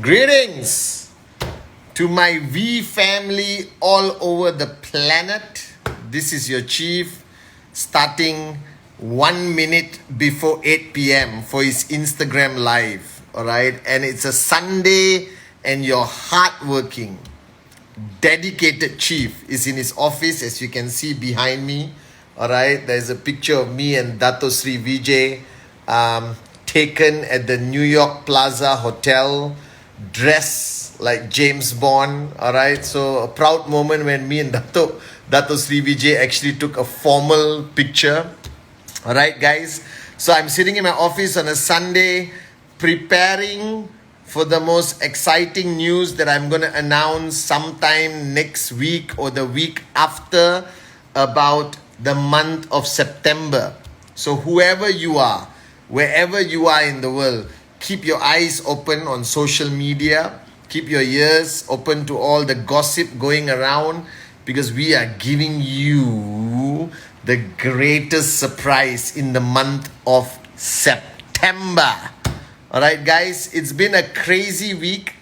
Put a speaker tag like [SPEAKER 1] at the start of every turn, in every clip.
[SPEAKER 1] Greetings to my V family all over the planet. This is your chief starting 1 minute before 8 p.m. for his Instagram live. All right, and it's a Sunday, and your hardworking, dedicated chief is in his office, as you can see behind me. All right, there's a picture of me and Dato Sri Vijay taken at the New York Plaza Hotel, dressed like James Bond. All right, so a proud moment when me and Dato Sri Vijay actually took a formal picture. All right, guys, so I'm sitting in my office on a Sunday preparing for the most exciting news that I'm going to announce sometime next week or the week after about the month of September. So whoever you are, wherever you are in the world, keep your eyes open on social media. Keep your ears open to all the gossip going around, because we are giving you the greatest surprise in the month of September. All right, guys, it's been a crazy week.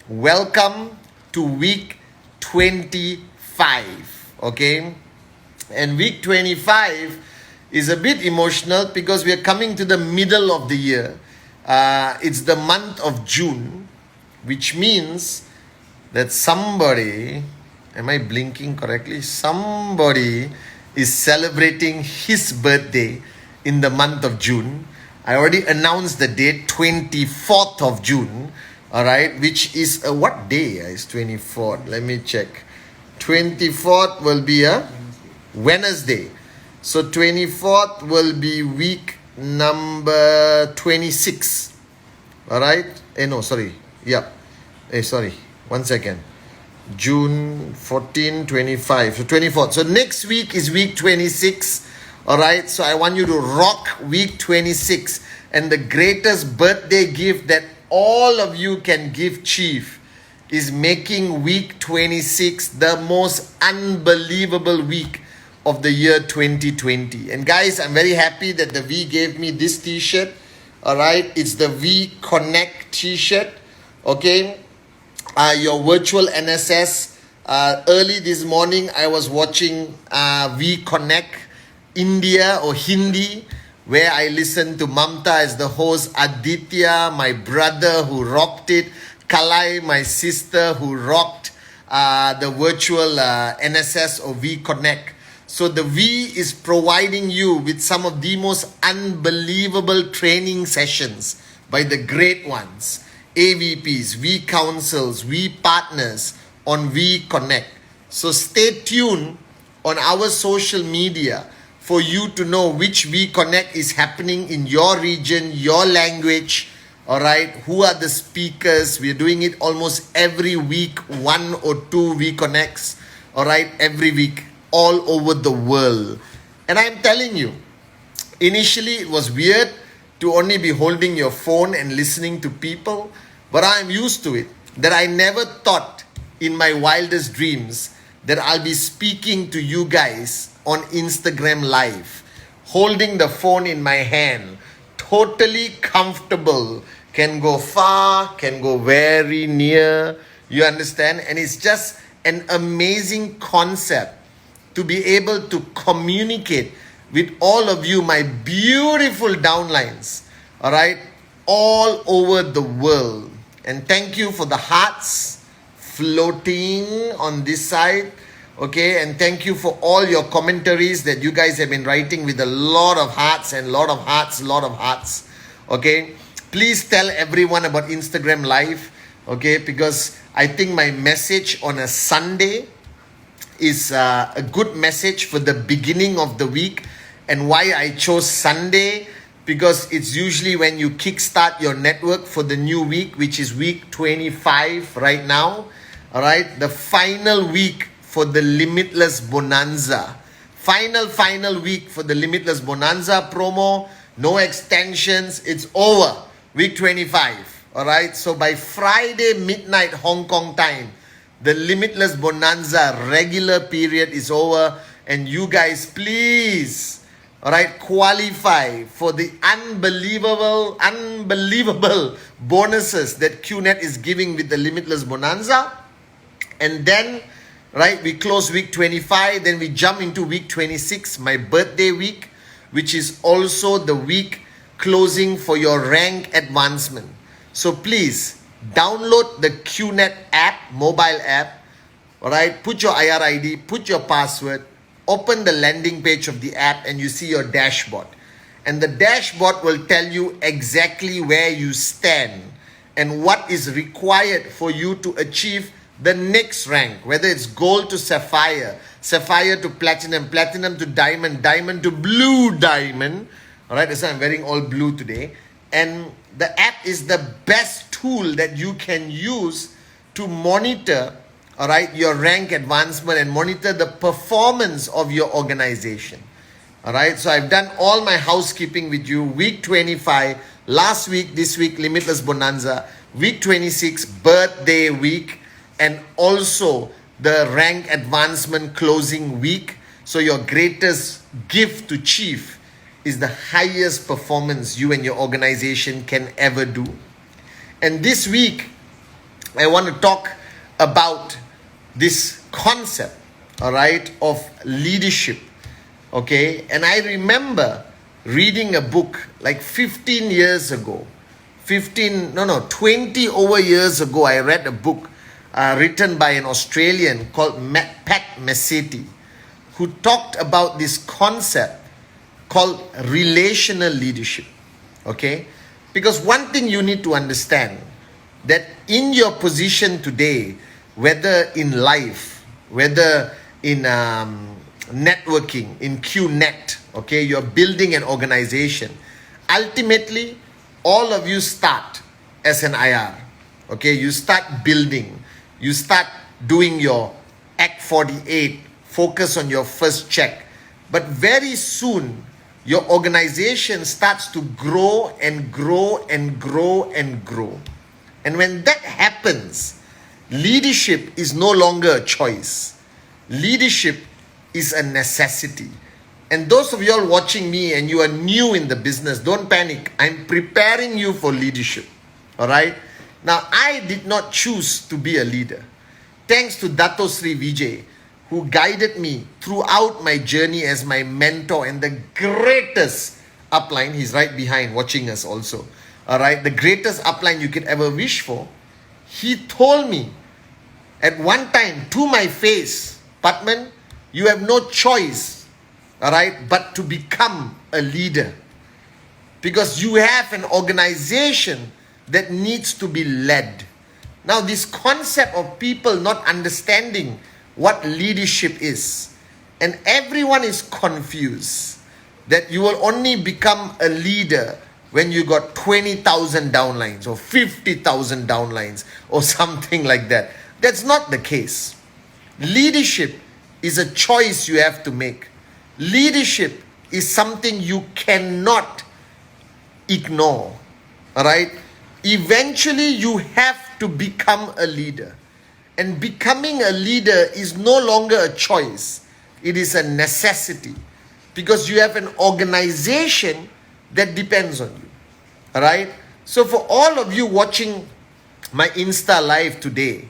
[SPEAKER 1] Welcome to week 25, okay? And week 25 is a bit emotional because we are coming to the middle of the year. It's the month of June, which means that somebody, am I blinking correctly? Somebody is celebrating his birthday in the month of June. I already announced the date, 24th of June, all right, which is what day is 24th? Let me check. 24th will be a Wednesday. So 24th will be week number 26. All right? Sorry. 1 second. June 14, 25. So 24th. So next week is week 26. All right? So I want you to rock week 26. And the greatest birthday gift that all of you can give Chief is making week 26 the most unbelievable week of the year 2020. And guys, I'm very happy that the V gave me this t-shirt. All right, it's the V Connect t-shirt. Okay, your virtual NSS. Early this morning, I was watching V Connect India or Hindi, where I listened to Mamta as the host, Aditya, my brother who rocked it, Kalai, my sister who rocked the virtual NSS or V Connect. So the V is providing you with some of the most unbelievable training sessions by the great ones, AVPs, V Councils, V Partners on V Connect. So stay tuned on our social media for you to know which V Connect is happening in your region, your language, all right? Who are the speakers? We're doing it almost every week, 1 or 2 V Connects, all right, every week, all over the world. And I'm telling you, initially it was weird to only be holding your phone and listening to people, but I'm used to it. That I never thought in my wildest dreams that I'll be speaking to you guys on Instagram Live, holding the phone in my hand, totally comfortable, can go far, can go very near, you understand? And it's just an amazing concept to be able to communicate with all of you, my beautiful downlines, all right, all over the world. And thank you for the hearts floating on this side, okay? And thank you for all your commentaries that you guys have been writing with a lot of hearts and lot of hearts, okay? Please tell everyone about Instagram Live, okay? Because I think my message on a Sunday is a good message for the beginning of the week. And why I chose Sunday, because it's usually when you kickstart your network for the new week, which is week 25 right now. All right, the final week for the Limitless Bonanza. Final week for the Limitless Bonanza promo. No extensions. It's over. Week 25. All right, so by Friday midnight Hong Kong time, the Limitless Bonanza regular period is over. And you guys, please all right, qualify for the unbelievable bonuses that QNet is giving with the Limitless Bonanza. And then, right, we close week 25, then we jump into week 26, my birthday week, which is also the week closing for your rank advancement. So please download the QNet app, mobile app, all right, put your IRID, put your password, open the landing page of the app, and you see your dashboard. And the dashboard will tell you exactly where you stand and what is required for you to achieve the next rank, whether it's gold to sapphire, sapphire to platinum, platinum to diamond, diamond to blue diamond. All right, so I'm wearing all blue today. And the app is the best tool that you can use to monitor, all right, your rank advancement and monitor the performance of your organization. All right, so I've done all my housekeeping with you. Week 25, last week, this week, Limitless Bonanza. Week 26, birthday week. And also the rank advancement closing week. So your greatest gift to Chief is the highest performance you and your organization can ever do. And this week, I want to talk about this concept, all right, of leadership, okay? And I remember reading a book like 15 years ago, 20 over years ago, I read a book written by an Australian called Pat Mesiti, who talked about this concept called relational leadership, okay? Because one thing you need to understand, that in your position today, whether in life, whether in networking, in QNet, okay, you're building an organization, ultimately, all of you start as an IR, okay? You start building. You start doing your Act 48, focus on your first check. But very soon, your organization starts to grow and grow and grow and grow. And when that happens, leadership is no longer a choice. Leadership is a necessity. And those of you all watching me and you are new in the business, don't panic. I'm preparing you for leadership. All right? Now, I did not choose to be a leader. Thanks to Dato Sri Vijay, who guided me throughout my journey as my mentor and the greatest upline. He's right behind watching us also. All right, the greatest upline you could ever wish for. He told me at one time to my face, Patman, you have no choice, all right, but to become a leader. Because you have an organization that needs to be led. Now, this concept of people not understanding what leadership is, and everyone is confused that you will only become a leader when you got 20,000 downlines or 50,000 downlines or something like that. That's not the case. Leadership is a choice you have to make. Leadership is something you cannot ignore. All right? Eventually, you have to become a leader. And becoming a leader is no longer a choice. It is a necessity. Because you have an organization that depends on you. All right? So for all of you watching my Insta Live today,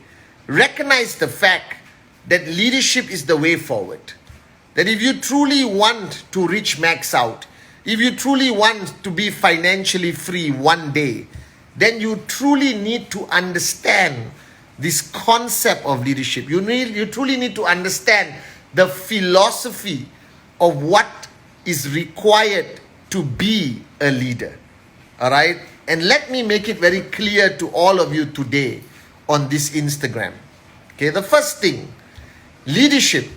[SPEAKER 1] recognize the fact that leadership is the way forward. That if you truly want to reach max out, if you truly want to be financially free one day, then you truly need to understand this concept of leadership. You truly need to understand the philosophy of what is required to be a leader. All right? And let me make it very clear to all of you today on this Instagram. Okay, the first thing, leadership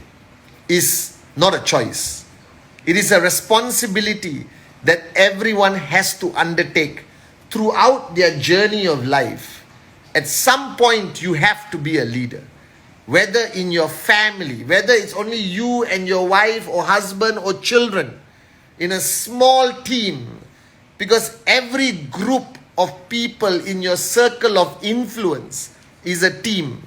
[SPEAKER 1] is not a choice. It is a responsibility that everyone has to undertake throughout their journey of life. At some point, you have to be a leader. Whether in your family, whether it's only you and your wife or husband or children, in a small team, because every group of people in your circle of influence is a team.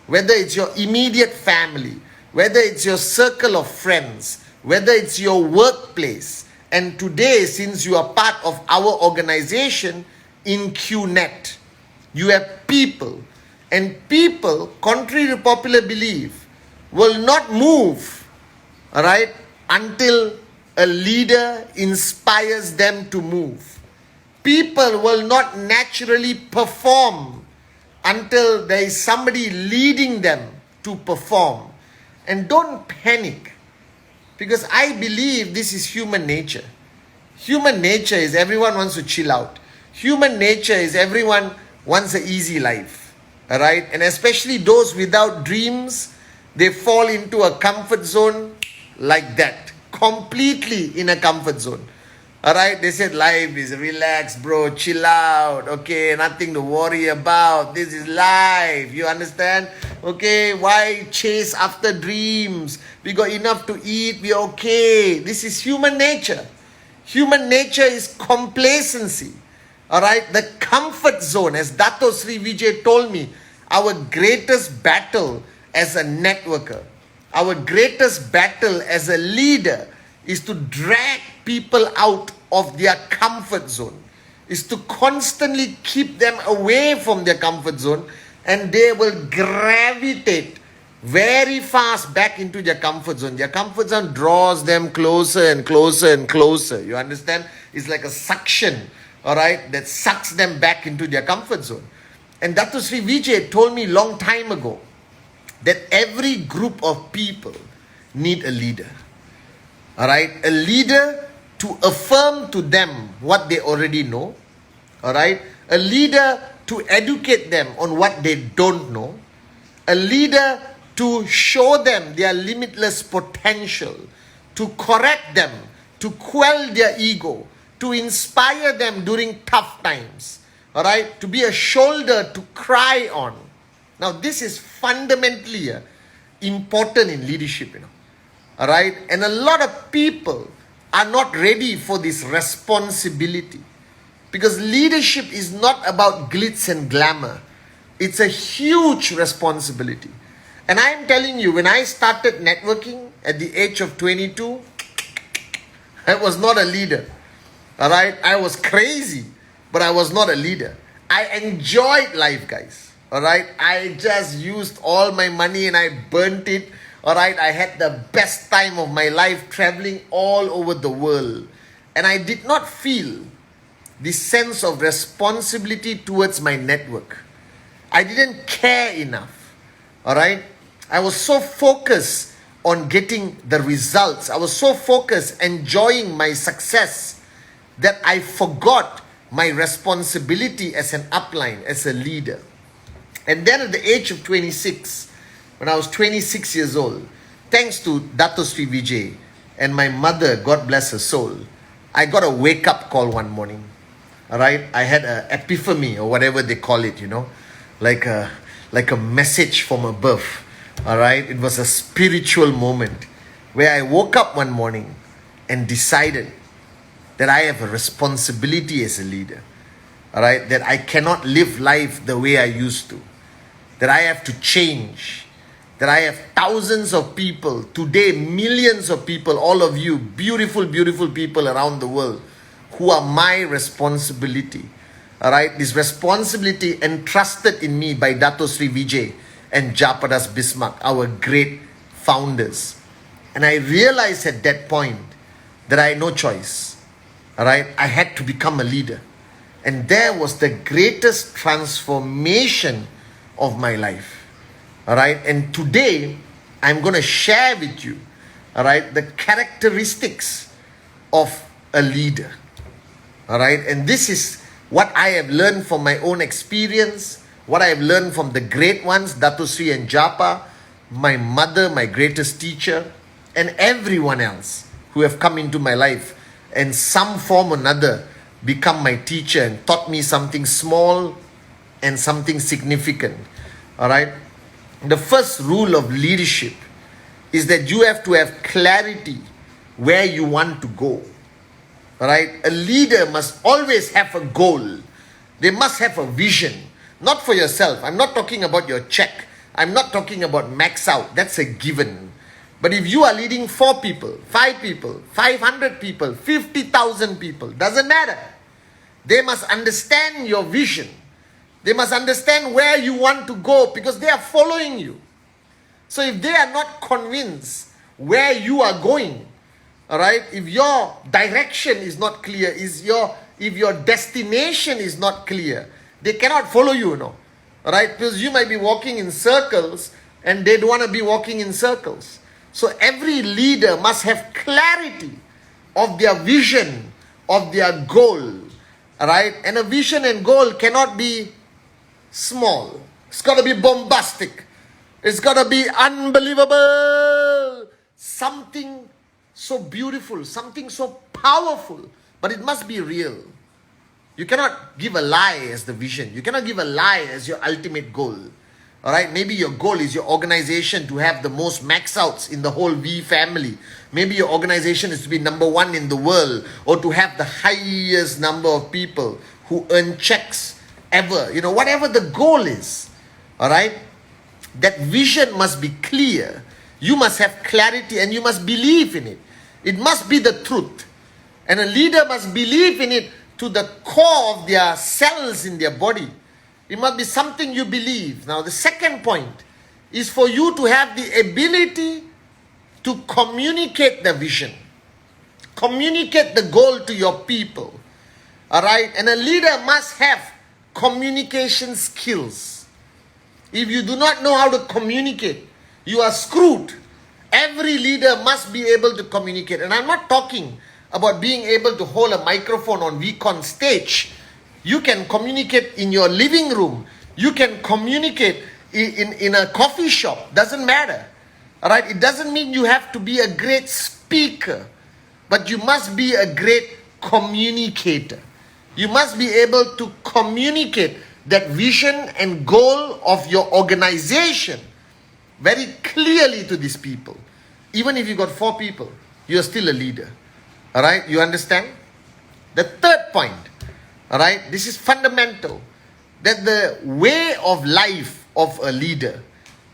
[SPEAKER 1] Whether it's your immediate family, whether it's your circle of friends, whether it's your workplace, And today, since you are part of our organization in QNet, you have people. And people, contrary to popular belief, will not move, all right, until a leader inspires them to move. People will not naturally perform until there is somebody leading them to perform. And don't panic, because I believe this is human nature. Human nature is everyone wants to chill out. Human nature is everyone wants an easy life. Alright? And especially those without dreams, they fall into a comfort zone like that. Completely in a comfort zone. Alright? They said life is relaxed, bro. Chill out. Okay? Nothing to worry about. This is life. You understand? Okay? Why chase after dreams? We got enough to eat. We're okay. This is human nature. Human nature is complacency. Alright? The comfort zone. As Dato Sri Vijay told me, our greatest battle as a networker, our greatest battle as a leader is to drag people out of their comfort zone, is to constantly keep them away from their comfort zone, and they will gravitate very fast back into their comfort zone. Their comfort zone draws them closer and closer and closer. You understand? It's like a suction, all right, that sucks them back into their comfort zone. And Dato Sri Vijay told me long time ago that every group of people need a leader. All right, a leader to affirm to them what they already know. All right, a leader to educate them on what they don't know. A leader to show them their limitless potential, to correct them, to quell their ego, to inspire them during tough times. All right, to be a shoulder to cry on. Now, this is fundamentally important in leadership, all right? And a lot of people are not ready for this responsibility, because leadership is not about glitz and glamour. It's a huge responsibility. And I'm telling you, when I started networking at the age of 22, I was not a leader, all right? I was crazy, but I was not a leader. I enjoyed life, guys. All right. I just used all my money and I burnt it. All right. I had the best time of my life traveling all over the world. And I did not feel the sense of responsibility towards my network. I didn't care enough. All right. I was so focused on getting the results. I was so focused enjoying my success that I forgot my responsibility as an upline, as a leader. And then at the age of 26, when I was 26 years old, thanks to Dato Sri Vijay and my mother, God bless her soul, I got a wake-up call one morning. All right? I had an epiphany, or whatever they call it, like a message from above. All right? It was a spiritual moment where I woke up one morning and decided that I have a responsibility as a leader, all right? That I cannot live life the way I used to, that I have to change, that I have thousands of people, today millions of people, all of you, beautiful, beautiful people around the world, who are my responsibility, all right? This responsibility entrusted in me by Dato Sri Vijay and Japadas Bismarck, our great founders. And I realized at that point that I had no choice. All right, I had to become a leader. And there was the greatest transformation of my life. All right, and today I'm going to share with you, all right, the characteristics of a leader. All right, and this is what I have learned from my own experience, what I have learned from the great ones, Dato Sri and Japa, my mother, my greatest teacher, and everyone else who have come into my life and some form or another become my teacher and taught me something small and something significant. All right. The first rule of leadership is that you have to have clarity where you want to go. All right. A leader must always have a goal. They must have a vision, not for yourself. I'm not talking about your check. I'm not talking about max out. That's a given. But if you are leading 4 people, 5 people, 500 people, 50,000 people, doesn't matter. They must understand your vision. They must understand where you want to go because they are following you. So if they are not convinced where you are going, all right, if your direction is not clear, if your destination is not clear, they cannot follow you, no. All right, because you might be walking in circles and they don't want to be walking in circles. So every leader must have clarity of their vision, of their goal. All right, and a vision and goal cannot be small. It's got to be bombastic. It's got to be unbelievable. Something so beautiful, something so powerful, but it must be real. You cannot give a lie as the vision. You cannot give a lie as your ultimate goal. All right, maybe your goal is your organization to have the most max outs in the whole V family. Maybe your organization is to be number 1 in the world, or to have the highest number of people who earn checks ever. You know, whatever the goal is, all right, that vision must be clear. You must have clarity and you must believe in it. It must be the truth. And a leader must believe in it to the core of their cells in their body. It must be something you believe. Now, the second point is for you to have the ability to communicate the vision. Communicate the goal to your people. All right? And a leader must have communication skills. If you do not know how to communicate, you are screwed. Every leader must be able to communicate. And I'm not talking about being able to hold a microphone on VCon stage. You can communicate in your living room. You can communicate in a coffee shop. Doesn't matter. All right? It doesn't mean you have to be a great speaker, but you must be a great communicator. You must be able to communicate that vision and goal of your organization very clearly to these people. Even if you got 4 people, you're still a leader. All right? You understand? The third point, all right, this is fundamental, that the way of life of a leader,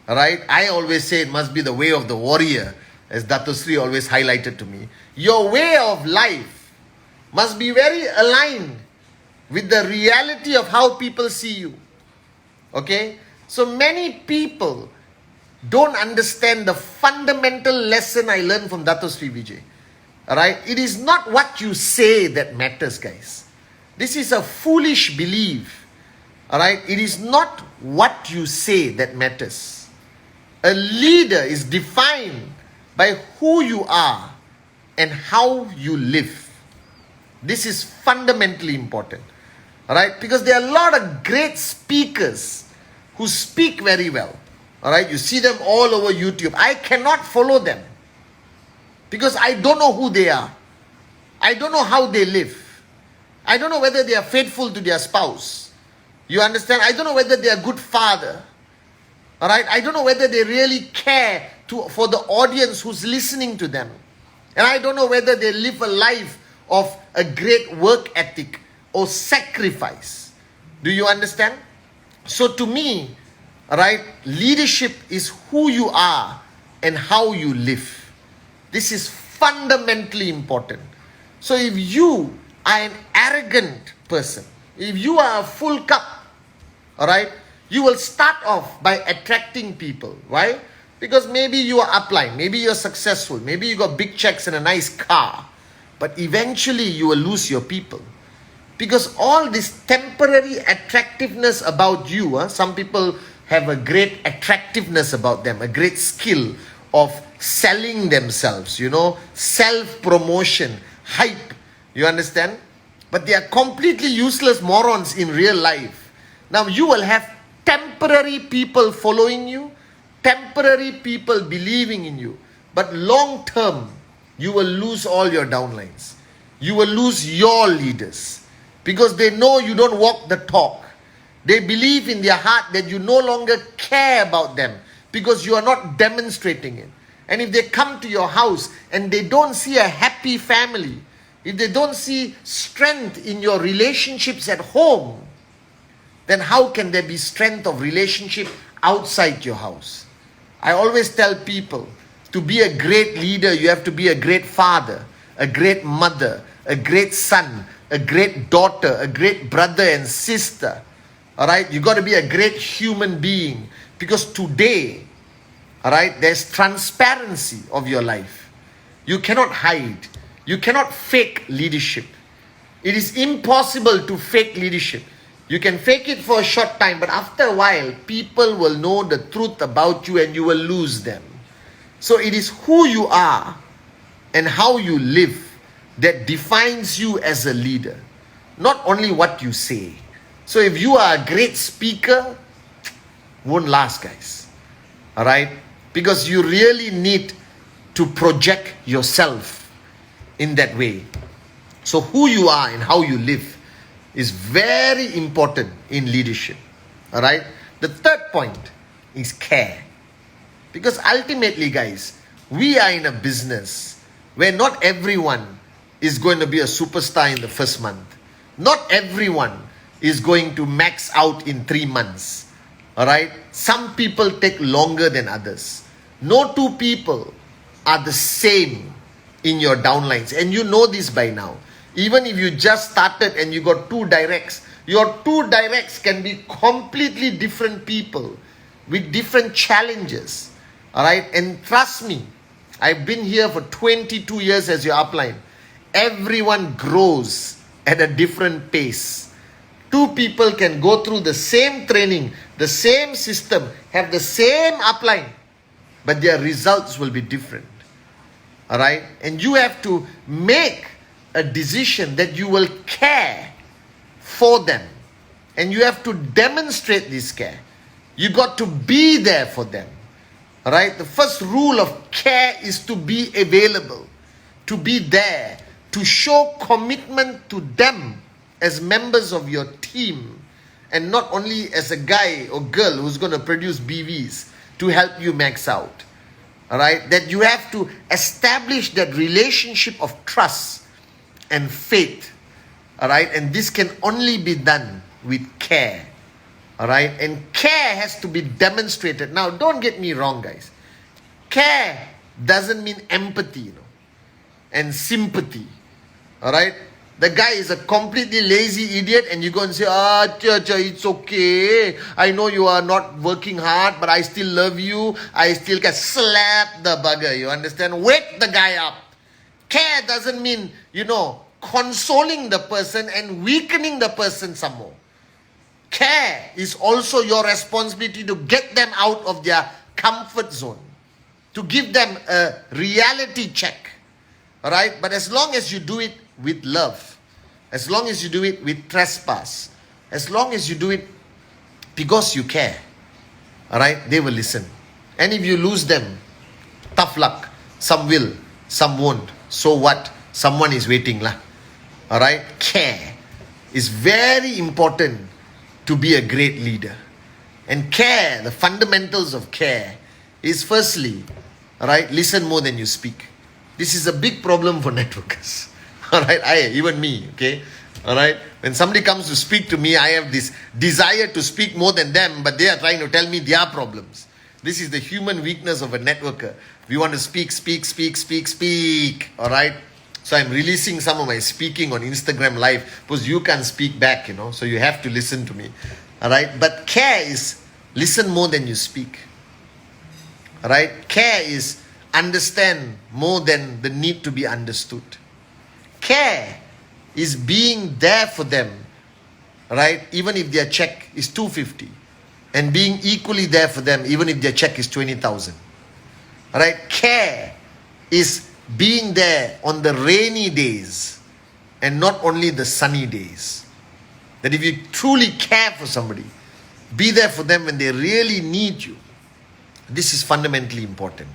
[SPEAKER 1] all right, I always say it must be the way of the warrior, as Dato Sri always highlighted to me. Your way of life must be very aligned with the reality of how people see you. Okay? So many people don't understand the fundamental lesson I learned from Dato Sri Vijay. Alright? It is not what you say that matters, guys. This is a foolish belief. Alright? It is not what you say that matters. A leader is defined by who you are and how you live. This is fundamentally important. Alright? Because there are a lot of great speakers who speak very well. Alright? You see them all over YouTube. I cannot follow them because I don't know who they are. I don't know how they live. I don't know whether they are faithful to their spouse. You understand? I don't know whether they are a good father. Alright? I don't know whether they really care for the audience who's listening to them. And I don't know whether they live a life of a great work ethic or sacrifice. Do you understand? So to me, right, leadership is who you are and how you live. This is fundamentally important. So if you are an arrogant person, if you are a full cup, all right, you will start off by attracting people. Why? Because maybe you are upline, maybe you're successful, maybe you got big checks and a nice car, but eventually you will lose your people. Because all this temporary attractiveness about you, some people have a great attractiveness about them, a great skill of selling themselves, self-promotion, hype, you understand? But they are completely useless morons in real life. Now you will have temporary people following you, temporary people believing in you, but long term, you will lose all your downlines. You will lose your leaders because they know you don't walk the talk. They believe in their heart that you no longer care about them because you are not demonstrating it. And if they come to your house and they don't see a happy family, if they don't see strength in your relationships at home, then how can there be strength of relationship outside your house? I always tell people To be a great leader, you have to be a great father, a great mother, a great son, a great daughter, a great brother and sister. All right, you got to be a great human being, because today, all right, there's transparency of your life. You cannot hide. You cannot fake leadership. It is impossible to fake leadership. You can fake it for a short time, but after a while, people will know the truth about you and you will lose them. So it is who you are and how you live that defines you as a leader, not only what you say. So if you are a great speaker, won't last, guys. All right? Because you really need to project yourself in that way. So who you are and how you live is very important in leadership. All right? The third point is care. Because ultimately, guys, we are in a business where not everyone is going to be a superstar in the first month. Not everyone is going to max out in 3 months. All right? Some people take longer than others. No two people are the same in your downlines. And you know this by now. Even if you just started and you got 2 directs, your 2 directs can be completely different people with different challenges. All right? And trust me, I've been here for 22 years as your upline. Everyone grows at a different pace. 2 people can go through the same training, the same system, have the same upline, but their results will be different. All right? And you have to make a decision that you will care for them. And you have to demonstrate this care. You got to be there for them. All right? The first rule of care is to be available, to be there, to show commitment to them as members of your team, and not only as a guy or girl who's going to produce BVs to help you max out. All right? That you have to establish that relationship of trust and faith. All right? And this can only be done with care. All right? And care has to be demonstrated. Now, don't get me wrong, guys. Care doesn't mean empathy, and sympathy. All right? The guy is a completely lazy idiot and you go and say, it's okay. I know you are not working hard, but I still love you. I still can slap the bugger. You understand? Wake the guy up. Care doesn't mean, consoling the person and weakening the person some more. Care is also your responsibility to get them out of their comfort zone, to give them a reality check. All right? But as long as you do it with love, as long as you do it with trespass, as long as you do it because you care, all right, they will listen. And if you lose them, tough luck. Some will, some won't. So what? Someone is waiting lah. All right? Care is very important to be a great leader. And care, the fundamentals of care is firstly, all right, listen more than you speak. This is a big problem for networkers. All right, even me, okay? All right, when somebody comes to speak to me, I have this desire to speak more than them, but they are trying to tell me their problems. This is the human weakness of a networker. We want to speak. All right, so I'm releasing some of my speaking on Instagram Live because you can't speak back, so you have to listen to me. All right, but care is listen more than you speak. All right, care is understand more than the need to be understood. Care is being there for them, right? Even if their check is 250, and being equally there for them, even if their check is 20,000. All right? Care is being there on the rainy days and not only the sunny days. That if you truly care for somebody, be there for them when they really need you. This is fundamentally important.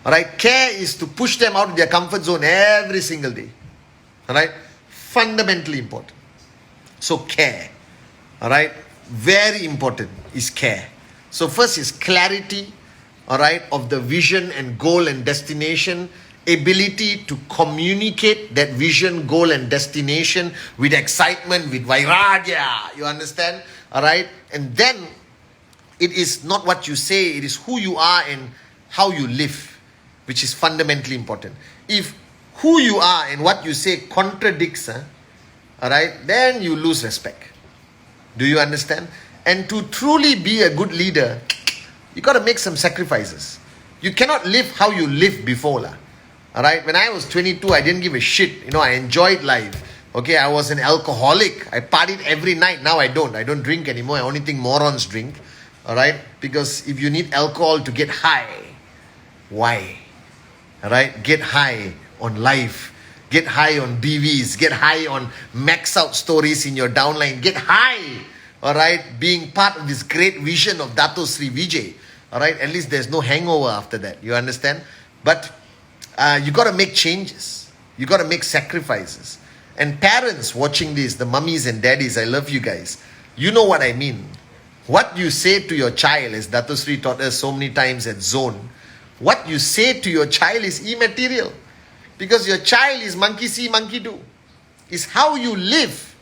[SPEAKER 1] All right? Care is to push them out of their comfort zone every single day. All right? Fundamentally important. So care. All right? Very important is care. So first is clarity, all right, of the vision and goal and destination. Ability to communicate that vision, goal and destination with excitement, with vairagya. You understand? All right? And then it is not what you say, it is who you are and how you live. which is fundamentally important. If who you are and what you say contradicts, all right, then you lose respect. Do you understand? And to truly be a good leader, you got to make some sacrifices. You cannot live how you lived before. All right, when I was 22, I didn't give a shit. I enjoyed life. Okay, I was an alcoholic. I partied every night. Now I don't drink anymore. I only think morons drink. All right, because if you need alcohol to get high, why? All right, get high on life. Get high on BVs. Get high on max out stories in your downline. Get high. All right, being part of this great vision of Dato Sri Vijay. All right, at least there's no hangover after that. You understand? But you got to make changes. You got to make sacrifices. And parents watching this, the mummies and daddies, I love you guys. You know what I mean. What you say to your child, as Dato Sri taught us so many times at Zone, what you say to your child is immaterial. Because your child is monkey see, monkey do. It's how you live.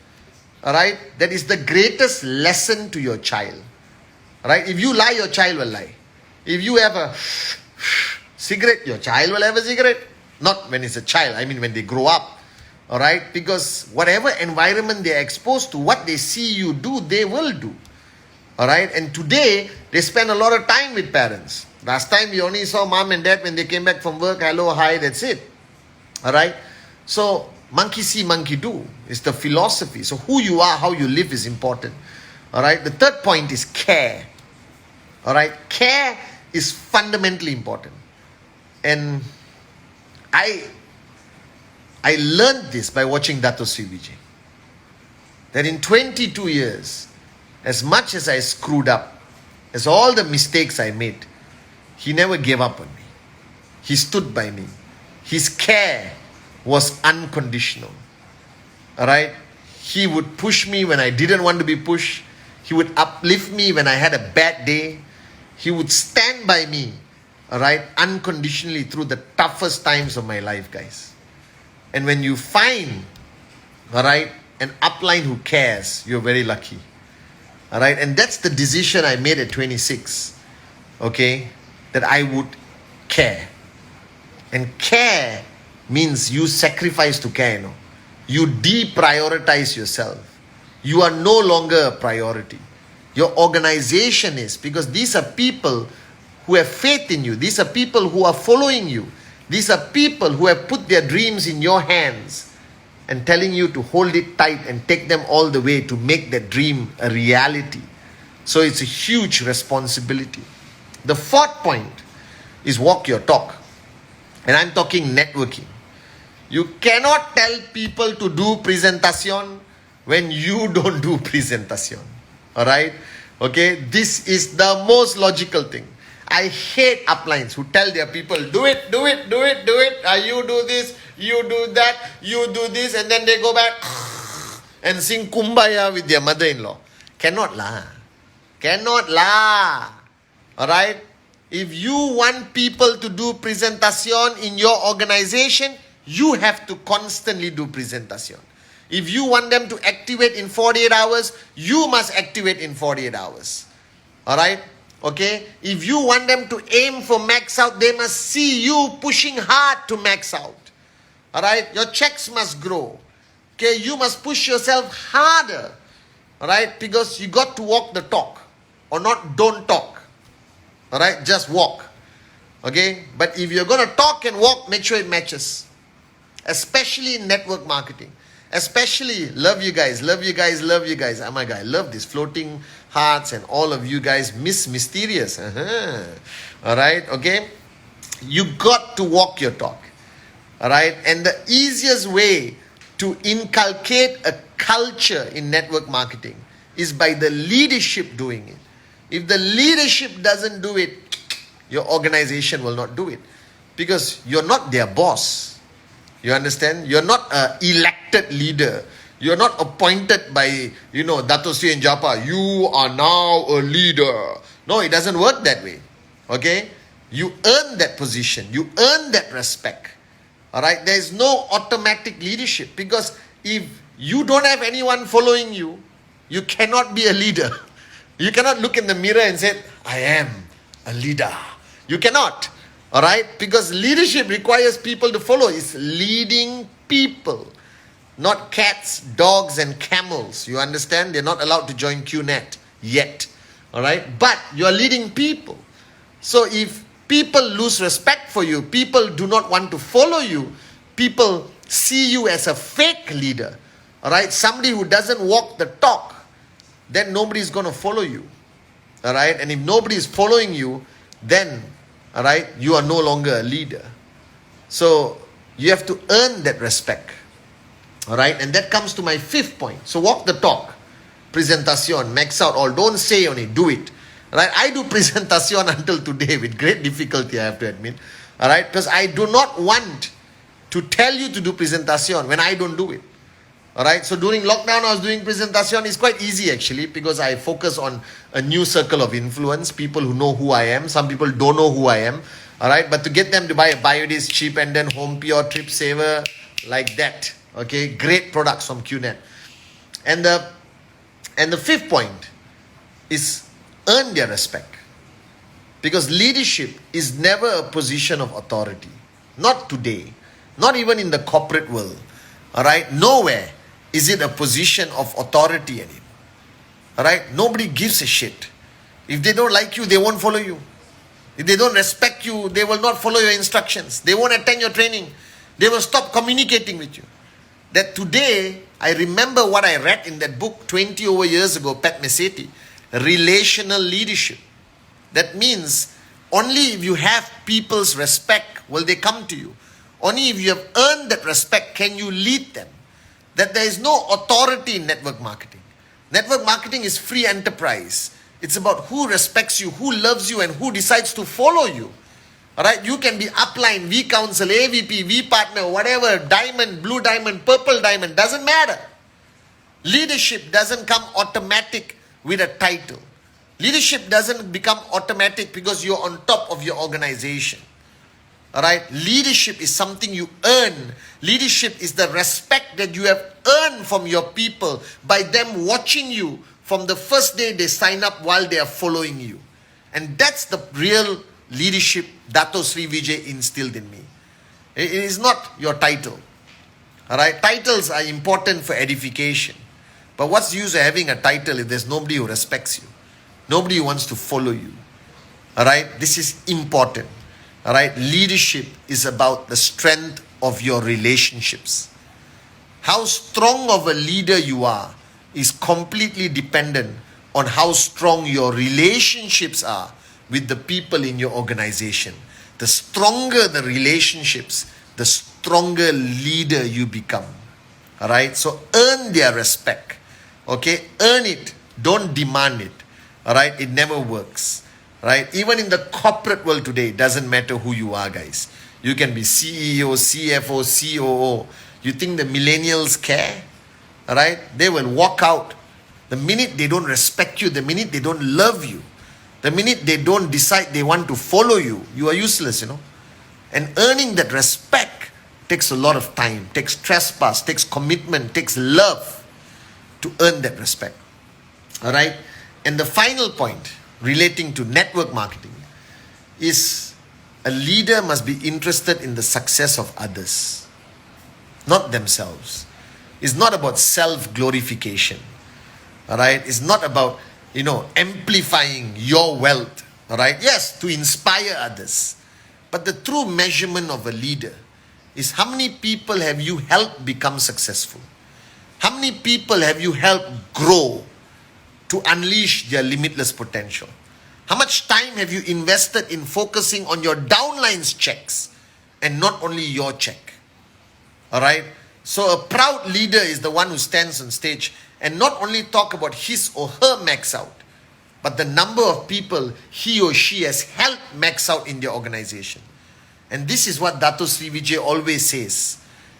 [SPEAKER 1] Alright? That is the greatest lesson to your child. Alright? If you lie, your child will lie. If you have a cigarette, your child will have a cigarette. Not when it's a child, I mean when they grow up. Alright? Because whatever environment they are exposed to, what they see you do, they will do. Alright? And today, they spend a lot of time with parents. Last time, we only saw mom and dad when they came back from work. Hello, hi, that's it. Alright? So, monkey see, monkey do is the philosophy. So, who you are, how you live is important. Alright? The third point is care. Alright? Care is fundamentally important. And I learned this by watching Dato Sri Vijay. That in 22 years, as much as I screwed up, as all the mistakes I made, he never gave up on me. He stood by me. His care was unconditional. Alright? He would push me when I didn't want to be pushed. He would uplift me when I had a bad day. He would stand by me, alright, unconditionally through the toughest times of my life, guys. And when you find, alright, an upline who cares, you're very lucky. Alright, and that's the decision I made at 26. Okay, that I would care. And care means you sacrifice to care, You deprioritize yourself. You are no longer a priority. Your organization is, because these are people who have faith in you. These are people who are following you. These are people who have put their dreams in your hands and telling you to hold it tight and take them all the way to make that dream a reality. So it's a huge responsibility. The fourth point is walk your talk. And I'm talking networking. You cannot tell people to do presentation when you don't do presentation. Alright? Okay? This is the most logical thing. I hate uplines who tell their people, do it. You do this, you do that, you do this, and then they go back and sing Kumbaya with their mother-in-law. Cannot lah. Alright? If you want people to do presentation in your organization, you have to constantly do presentation. If you want them to activate in 48 hours, you must activate in 48 hours. Alright? Okay? If you want them to aim for max out, they must see you pushing hard to max out. Alright? Your checks must grow. Okay? You must push yourself harder. Alright? Because you got to walk the talk. Or not, don't talk. Alright? Just walk. Okay? But if you're going to talk and walk, make sure it matches. Especially in network marketing. Especially, love you guys. Oh my God, I love this. Floating hearts and all of you guys. Miss Mysterious. Alright, okay? You got to walk your talk. Alright? And the easiest way to inculcate a culture in network marketing is by the leadership doing it. If the leadership doesn't do it, your organization will not do it. Because you're not their boss. You understand? You're not an elected leader. You're not appointed by, Dato Sri and Japa. You are now a leader. No, it doesn't work that way. Okay? You earn that position. You earn that respect. Alright? There is no automatic leadership. Because if you don't have anyone following you, you cannot be a leader. You cannot look in the mirror and say, I am a leader. You cannot. All right? Because leadership requires people to follow. It's leading people, not cats, dogs, and camels. You understand? They're not allowed to join QNet yet. All right? But you're leading people. So if people lose respect for you, people do not want to follow you, people see you as a fake leader, all right? Somebody who doesn't walk the talk, then nobody's going to follow you, all right? And if nobody is following you, then, all right, you are no longer a leader. So you have to earn that respect, all right? And that comes to my fifth point. So walk the talk, presentación, max out all. Don't say only, do it. Right? I do presentación until today with great difficulty, I have to admit. All right? Because I do not want to tell you to do presentación when I don't do it. All right? So during lockdown, I was doing presentación. It's quite easy actually because I focus on a new circle of influence, people who know who I am. Some people don't know who I am. All right? But to get them to buy a Biodis cheap and then Home Pure, Trip Saver, like that. Okay? Great products from QNet. And the fifth point is earn their respect. Because leadership is never a position of authority. Not today. Not even in the corporate world. Alright? Nowhere is it a position of authority anymore. Alright? Nobody gives a shit. If they don't like you, they won't follow you. If they don't respect you, they will not follow your instructions. They won't attend your training. They will stop communicating with you. That today, I remember what I read in that book 20 over years ago, Pat Mesiti. Relational leadership. That means only if you have people's respect will they come to you. Only if you have earned that respect can you lead them. That there is no authority in network marketing. Network marketing is free enterprise. It's about who respects you, who loves you, and who decides to follow you. Alright, you can be upline, V council, AVP, V partner, whatever, diamond, blue diamond, purple diamond, doesn't matter. Leadership doesn't come automatic with a title. Leadership doesn't become automatic because you're on top of your organization. Alright? Leadership is something you earn. Leadership is the respect that you have earned from your people by them watching you from the first day they sign up while they are following you. And that's the real leadership Dato Sri Vijay instilled in me. It is not your title. Alright? Titles are important for edification. But what's the use of having a title if there's nobody who respects you? Nobody who wants to follow you. Alright? This is important. Alright? Leadership is about the strength of your relationships. How strong of a leader you are is completely dependent on how strong your relationships are with the people in your organization. The stronger the relationships, the stronger leader you become. Alright? So earn their respect. Okay? Earn it. Don't demand it. Alright? It never works. Right? Even in the corporate world today, it doesn't matter who you are, guys. You can be CEO, CFO, COO. You think the millennials care? Alright? They will walk out. The minute they don't respect you, the minute they don't love you, the minute they don't decide they want to follow you, you are useless, And earning that respect takes a lot of time, takes trespass, takes commitment, takes love to earn that respect. Alright? And the final point relating to network marketing is a leader must be interested in the success of others, not themselves. It's not about self-glorification. Alright? It's not about, amplifying your wealth. Alright? Yes, to inspire others. But the true measurement of a leader is how many people have you helped become successful? How many people have you helped grow to unleash their limitless potential? How much time have you invested in focusing on your downline's checks and not only your check? Alright? So a proud leader is the one who stands on stage and not only talk about his or her max out, but the number of people he or she has helped max out in their organization. And this is what Dato Sri Vijay always says.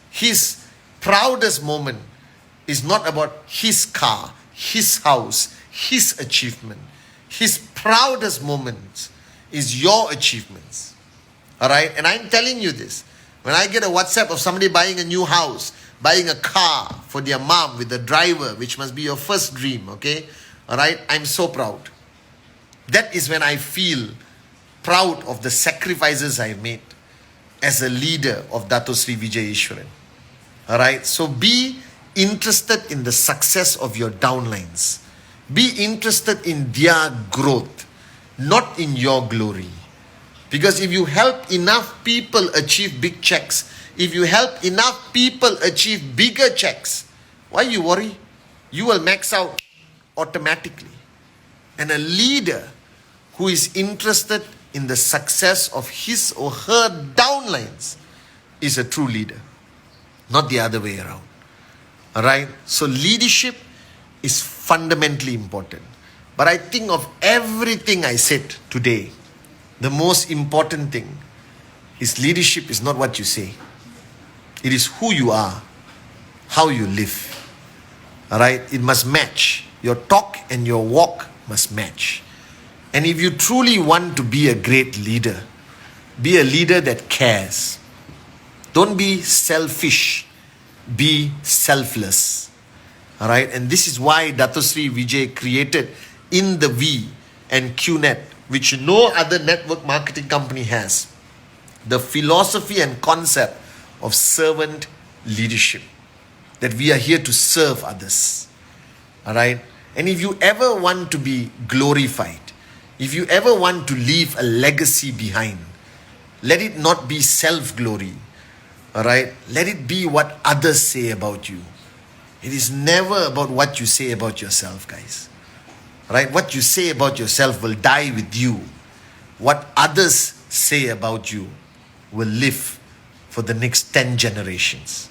[SPEAKER 1] His proudest moment is not about his car, his house, his achievement. His proudest moments is your achievements. Alright? And I'm telling you this. When I get a WhatsApp of somebody buying a new house, buying a car for their mom with a driver, which must be your first dream, okay? Alright? I'm so proud. That is when I feel proud of the sacrifices I made as a leader of Dato Sri Vijay Ishwaran. Alright, so be interested in the success of your downlines. Be interested in their growth, not in your glory. Because if you help enough people achieve big checks, if you help enough people achieve bigger checks, why you worry? You will max out automatically. And a leader who is interested in the success of his or her downlines is a true leader, not the other way around. Alright? So leadership is fundamentally important. But I think of everything I said today, the most important thing is leadership is not what you say. It is who you are, how you live. Alright? It must match. Your talk and your walk must match. And if you truly want to be a great leader, be a leader that cares. Don't be selfish. Be selfless. Alright? And this is why Dato Sri Vijay created In the V and QNet, which no other network marketing company has, the philosophy and concept of servant leadership. That we are here to serve others. Alright? And if you ever want to be glorified, if you ever want to leave a legacy behind, let it not be self-glory. Alright? Let it be what others say about you. It is never about what you say about yourself, guys. Right? What you say about yourself will die with you. What others say about you will live for the next 10 generations.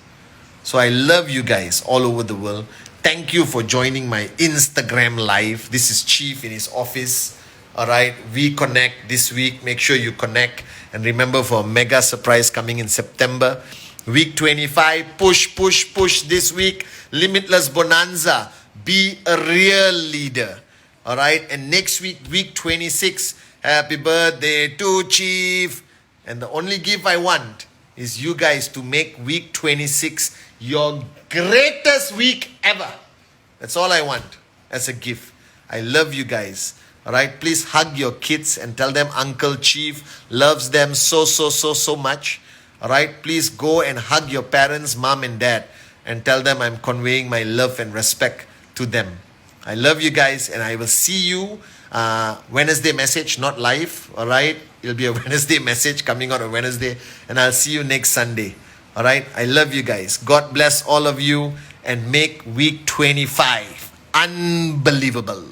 [SPEAKER 1] So I love you guys all over the world. Thank you for joining my Instagram live. This is Chief in his office. Alright, we connect this week. Make sure you connect. And remember, for a mega surprise coming in September. Week 25, push this week. Limitless Bonanza. Be a real leader. Alright, and next week, week 26, happy birthday to Chief. And the only gift I want is you guys to make week 26 your greatest week ever. That's all I want as a gift. I love you guys. Alright, please hug your kids and tell them Uncle Chief loves them so much. Alright, please go and hug your parents, mom and dad, and tell them I'm conveying my love and respect to them. I love you guys, and I will see you Wednesday message, not live. Alright, it'll be a Wednesday message coming out on Wednesday, and I'll see you next Sunday. Alright, I love you guys. God bless all of you, and make week 25 unbelievable.